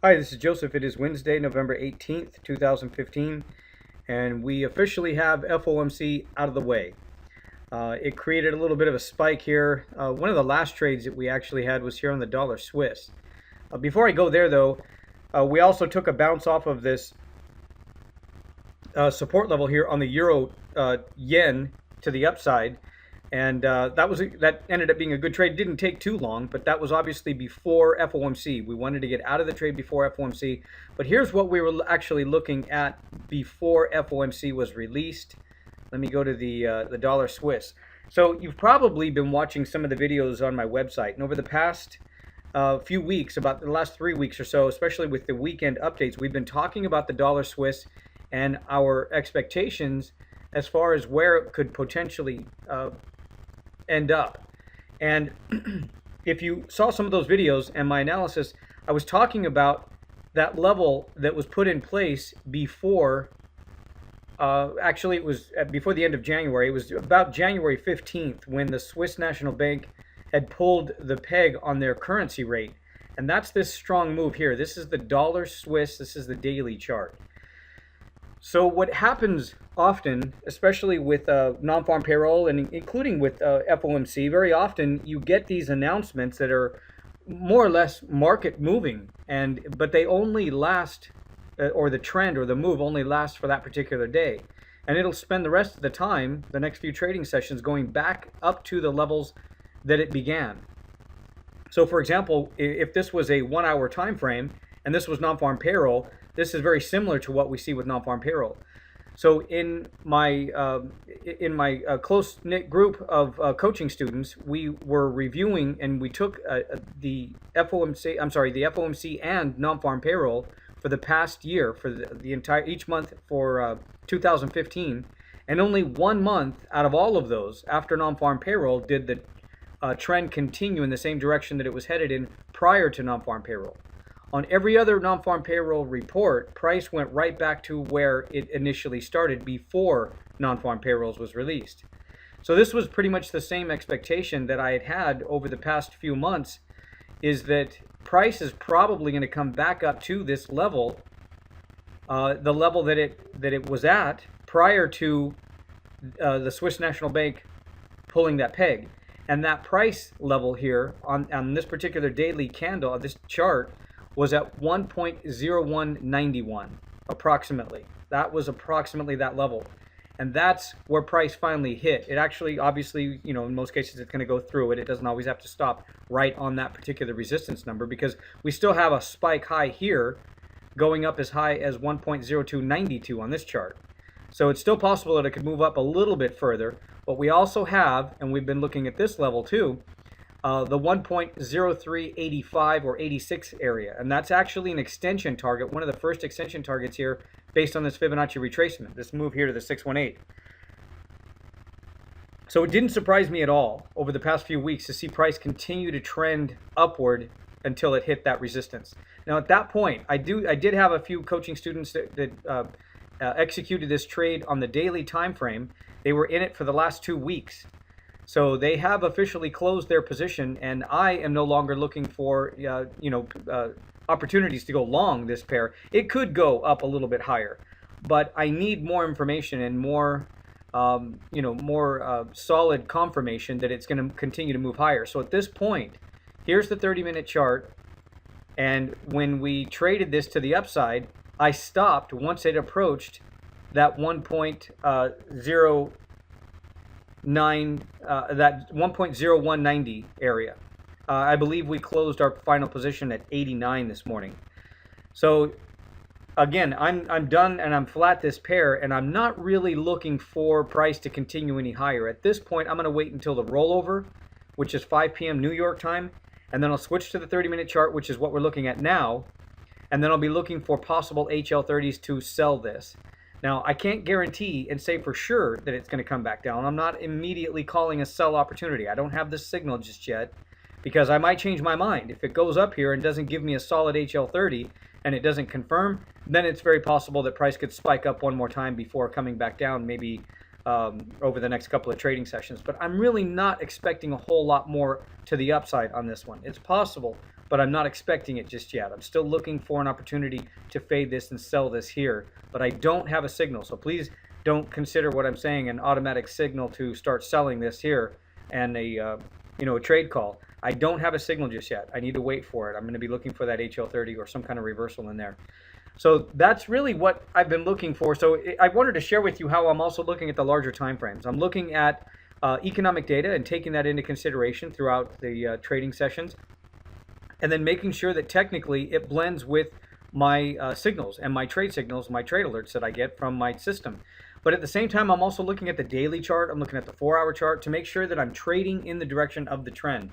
Hi, this is Joseph. It is Wednesday, November 18th, 2015, and we officially have FOMC out of the way. It created a little bit of a spike here. One of the last trades that we actually had was here on the dollar Swiss. Before I go there, though, we also took a bounce off of this support level here on the euro yen to the upside. And that ended up being a good trade. Didn't take too long, but that was obviously before FOMC. We wanted to get out of the trade before FOMC. But here's what we were actually looking at before FOMC was released. Let me go to the dollar Swiss. So you've probably been watching some of the videos on my website, and over the past few weeks, about the last 3 weeks or so, especially with the weekend updates, we've been talking about the dollar Swiss and our expectations as far as where it could potentially end up. And if you saw some of those videos and my analysis, I was talking about that level that was put in place before, actually it was before the end of January. It was about January 15th when the Swiss National Bank had pulled the peg on their currency rate. And that's this strong move here. This is the dollar Swiss. This is the daily chart. So what happens often, especially with non-farm payroll and including with FOMC, very often you get these announcements that are more or less market moving, but they only last, or the trend or the move only lasts for that particular day. And it'll spend the rest of the time, the next few trading sessions, going back up to the levels that it began. So for example, if this was a 1 hour time frame and this was non-farm payroll, this is very similar to what we see with non-farm payroll. So in my close-knit group of coaching students, we were reviewing and we took the FOMC and non-farm payroll for the past year, for the entire each month for 2015, and only 1 month out of all of those after non-farm payroll did the trend continue in the same direction that it was headed in prior to non-farm payroll. On every other non-farm payroll report, price went right back to where it initially started before non-farm payrolls was released. So this was pretty much the same expectation that I had had over the past few months, is that price is probably going to come back up to this level, the level that it was at prior to the Swiss National Bank pulling that peg. And that price level here on this particular daily candle of this chart was at 1.0191 approximately. That was approximately that level. And that's where price finally hit. It actually, obviously, in most cases it's going to go through it. It doesn't always have to stop right on that particular resistance number, because we still have a spike high here going up as high as 1.0292 on this chart. So it's still possible that it could move up a little bit further. But we also have, and we've been looking at this level too, the 1.0385 or 86 area, and that's actually an extension target, one of the first extension targets here based on this Fibonacci retracement, this move here to the 618. So it didn't surprise me at all over the past few weeks to see price continue to trend upward until it hit that resistance. Now at that point, I did have a few coaching students that executed this trade on the daily time frame. They were in it for the last 2 weeks. So they have officially closed their position, and I am no longer looking for opportunities to go long this pair. It could go up a little bit higher, but I need more information and more solid confirmation that it's going to continue to move higher. So at this point, here's the 30-minute chart, and when we traded this to the upside, I stopped once it approached that 1.0190 area. I believe we closed our final position at 89 this morning. So again, I'm done and I'm flat this pair, and I'm not really looking for price to continue any higher. At this point, I'm going to wait until the rollover, which is 5 p.m. New York time, and then I'll switch to the 30-minute chart, which is what we're looking at now, and then I'll be looking for possible HL30s to sell this. Now, I can't guarantee and say for sure that it's going to come back down. I'm not immediately calling a sell opportunity. I don't have this signal just yet, because I might change my mind. If it goes up here and doesn't give me a solid HL30 and it doesn't confirm, then it's very possible that price could spike up one more time before coming back down, maybe over the next couple of trading sessions. But I'm really not expecting a whole lot more to the upside on this one. It's possible but I'm not expecting it just yet. I'm still looking for an opportunity to fade this and sell this here, but I don't have a signal. So please don't consider what I'm saying an automatic signal to start selling this here and a a trade call. I don't have a signal just yet. I need to wait for it. I'm going to be looking for that HL30 or some kind of reversal in there. So that's really what I've been looking for. So I wanted to share with you how I'm also looking at the larger time frames. I'm looking at economic data and taking that into consideration throughout the trading sessions, and then making sure that technically it blends with my signals and my trade signals, my trade alerts that I get from my system. But at the same time, I'm also looking at the daily chart. I'm looking at the 4-hour chart to make sure that I'm trading in the direction of the trend.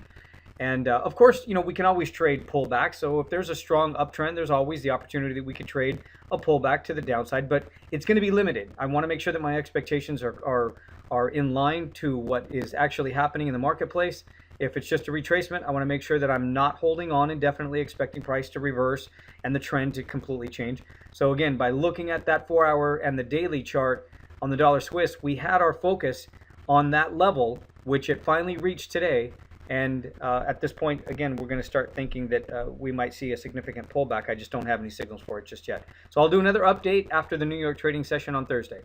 And of course, we can always trade pullback. So if there's a strong uptrend, there's always the opportunity that we could trade a pullback to the downside, but it's going to be limited. I want to make sure that my expectations are in line to what is actually happening in the marketplace. If it's just a retracement, I want to make sure that I'm not holding on indefinitely, expecting price to reverse and the trend to completely change. So again, by looking at that 4-hour and the daily chart on the dollar Swiss, we had our focus on that level, which it finally reached today. And at this point, again, we're going to start thinking that we might see a significant pullback. I just don't have any signals for it just yet. So I'll do another update after the New York trading session on Thursday.